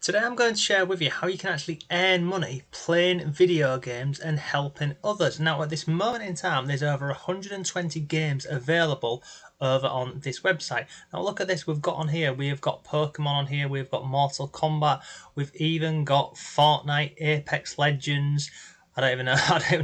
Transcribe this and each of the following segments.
Today I'm going to share with you how you can actually earn money playing video games and helping others. Now at this moment in time there's over 120 games available over on this website. Now look at this, we've got on here, we've got Pokemon on here, we've got Mortal Kombat, we've even got Fortnite, Apex Legends, I don't even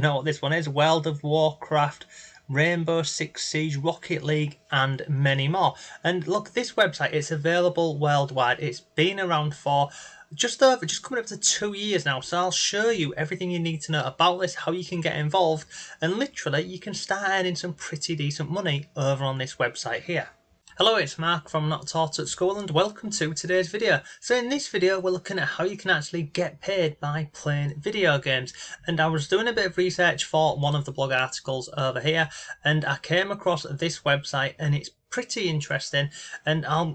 know what this one is, World of Warcraft, Rainbow Six Siege, Rocket League, and many more. And look, this website is available worldwide. It's been around for just coming up to 2 years now. So I'll show you everything you need to know about this, how you can get involved, and literally you can start earning some pretty decent money over on this website here. Hello, it's Mark from Not Taught at School and welcome to today's video. So in this video we're looking at how you can actually get paid by playing video games, and I was doing a bit of research for one of the blog articles over here and I came across this website and it's pretty interesting, and I'll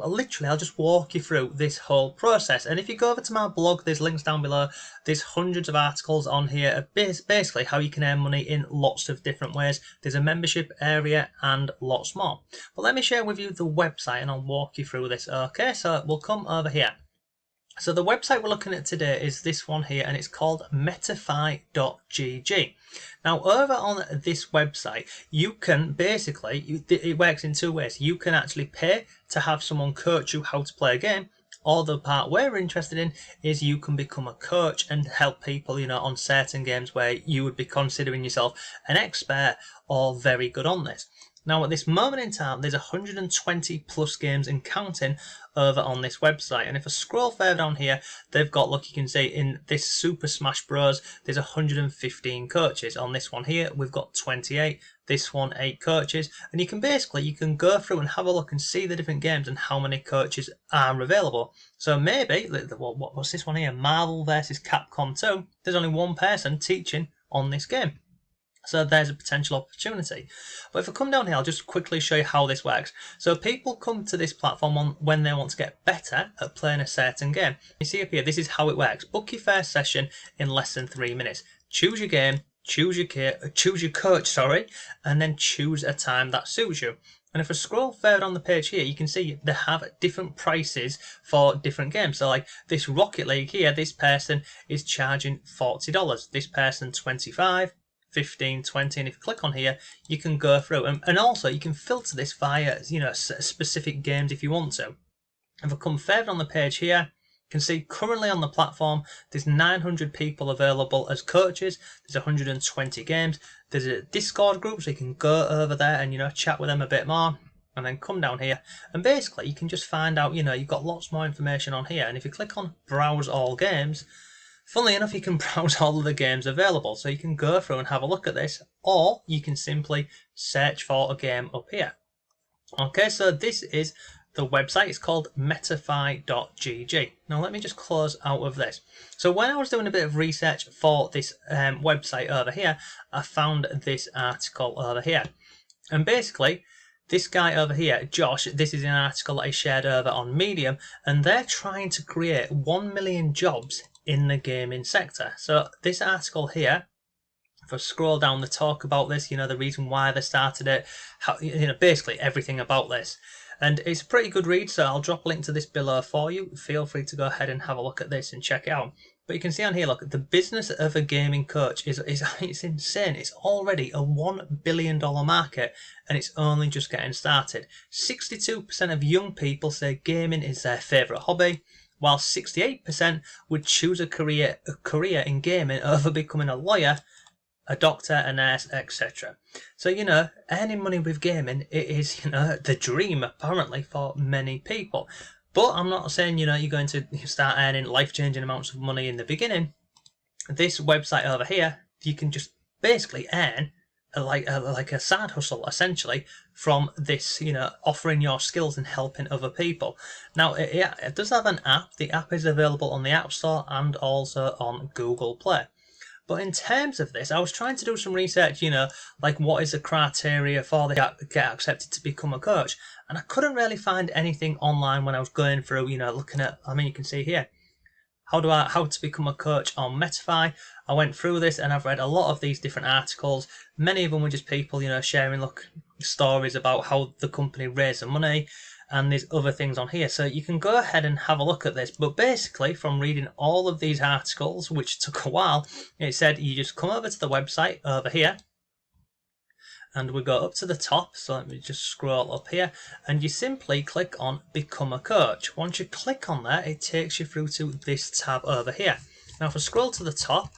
just walk you through this whole process. And if you go over to my blog, there's links down below, there's hundreds of articles on here, basically how you can earn money in lots of different ways. There's a membership area and lots more. But let me share with you the website and I'll walk you through this. Okay, so we'll come over here. So the website we're looking at today is this one here, and it's called metafy.gg. Now over on this website you can basically, it works in two ways. You can actually pay to have someone coach you how to play a game, or the part we're interested in is you can become a coach and help people, on certain games where you would be considering yourself an expert or very good on this. Now at this moment in time there's 120 plus games and counting over on this website, and if I scroll further down here they've got, look, you can see in this Super Smash Bros there's 115 coaches. On this one here we've got 28, this one 8 coaches, and you can go through and have a look and see the different games and how many coaches are available. So maybe, what's this one here, Marvel vs Capcom 2, there's only one person teaching on this game. So there's a potential opportunity. But if I come down here, I'll just quickly show you how this works. So people come to this platform when they want to get better at playing a certain game. You see up here, this is how it works. Book your first session in less than 3 minutes. Choose your game, choose your coach, and then choose a time that suits you. And if I scroll further on the page here, you can see they have different prices for different games. So like this Rocket League here, this person is charging $40. This person $25. 15, 20, and if you click on here you can go through and also you can filter this via specific games if you want to. If I come further on the page here, you can see currently on the platform there's 900 people available as coaches, there's 120 games, there's a Discord group so you can go over there and chat with them a bit more, and then come down here and basically you can just find out, you've got lots more information on here. And if you click on browse all games, funnily enough, you can browse all of the games available, so you can go through and have a look at this, or you can simply search for a game up here. Okay, so this is the website. It's called metafy.gg. Now let me just close out of this. So when I was doing a bit of research for this website over here, I found this article over here. And basically, this guy over here, Josh, this is an article that I shared over on Medium, and they're trying to create 1 million jobs in the gaming sector. So this article here, if I scroll down, the talk about this, the reason why they started it, how, basically everything about this. And it's a pretty good read, so I'll drop a link to this below for you. Feel free to go ahead and have a look at this and check it out. But you can see on here, look, the business of a gaming coach is it's insane. It's already a $1 billion market and it's only just getting started. 62% of young people say gaming is their favourite hobby, while 68% would choose a career in gaming over becoming a lawyer, a doctor, a nurse, etc. So, earning money with gaming, it is, the dream apparently for many people. But I'm not saying, you're going to start earning life-changing amounts of money in the beginning. This website over here, you can just basically earn like a side hustle essentially from this, offering your skills and helping other people. Now it does have an app. The app is available on the App Store and also on Google Play. But in terms of this, I was trying to do some research, like what is the criteria for the app to get accepted to become a coach, and I couldn't really find anything online when I was going through, looking at, you can see here, how to become a coach on Metafy. I went through this and I've read a lot of these different articles. Many of them were just people, sharing stories about how the company raised the money. and there's other things on here. So you can go ahead and have a look at this. But basically, from reading all of these articles, which took a while, it said you just come over to the website over here, and we go up to the top. So let me just scroll up here, and you simply click on Become a Coach. Once you click on there, it takes you through to this tab over here. Now if I scroll to the top,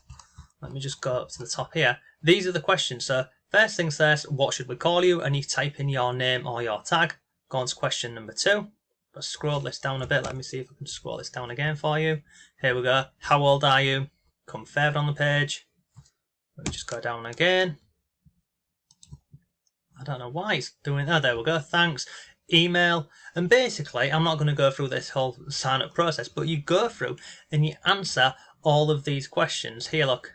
let me just go up to the top here. These are the questions. So first things first, what should we call you? And you type in your name or your tag. Go on to question number 2. Let's scroll this down a bit. Let me see if I can scroll this down again for you. Here we go. How old are you? Come further on the page. Let me just go down again. I don't know why it's doing that. There we go. Thanks. Email. And basically, I'm not going to go through this whole sign up process, but you go through and you answer all of these questions. Here, look.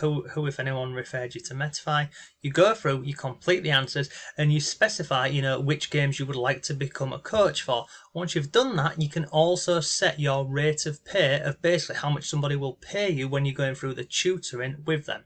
Who, if anyone, referred you to Metify? You go through, you complete the answers, and you specify, which games you would like to become a coach for. Once you've done that, you can also set your rate of pay of basically how much somebody will pay you when you're going through the tutoring with them.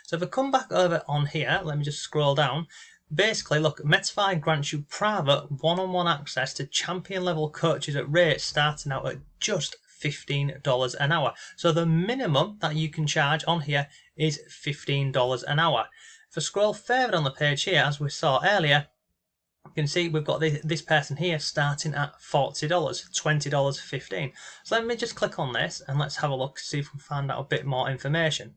So if I come back over on here, let me just scroll down. Basically, look, Metify grants you private one-on-one access to champion level coaches at rates starting out at just $15 an hour. So the minimum that you can charge on here is $15 an hour. If I scroll further on the page here, as we saw earlier, you can see we've got this person here starting at $40, $20, 15. So let me just click on this and let's have a look, see if we can find out a bit more information.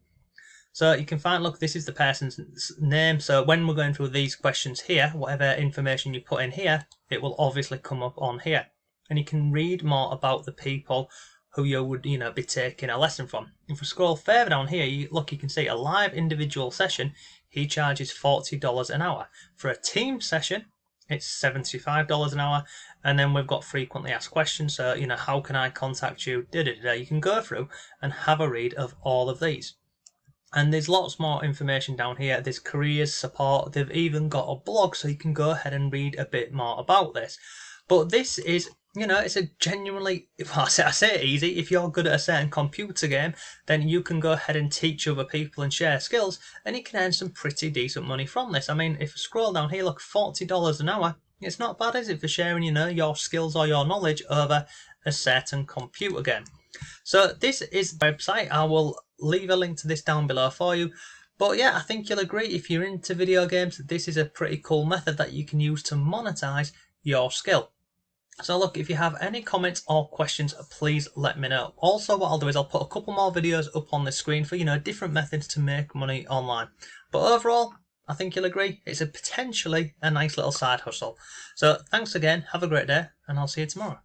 So you can find, look, this is the person's name. So when we're going through these questions here, whatever information you put in here, it will obviously come up on here. And you can read more about the people who you would, be taking a lesson from. If we scroll further down here, you can see a live individual session, he charges $40 an hour. For a team session, it's $75 an hour. And then we've got frequently asked questions. So, how can I contact you? You can go through and have a read of all of these. And there's lots more information down here. There's careers, support. They've even got a blog, so you can go ahead and read a bit more about this. But this is, it's a genuinely, I say easy. If you're good at a certain computer game, then you can go ahead and teach other people and share skills, and you can earn some pretty decent money from this. I mean, if I scroll down here, look, $40 an hour. It's not bad, is it, for sharing, your skills or your knowledge over a certain computer game. So this is the website. I will leave a link to this down below for you. But yeah, I think you'll agree, if you're into video games, this is a pretty cool method that you can use to monetize your skill. So look, if you have any comments or questions, please let me know. Also, what I'll do is I'll put a couple more videos up on the screen for, different methods to make money online. But overall, I think you'll agree, it's potentially a nice little side hustle. So thanks again, have a great day, and I'll see you tomorrow.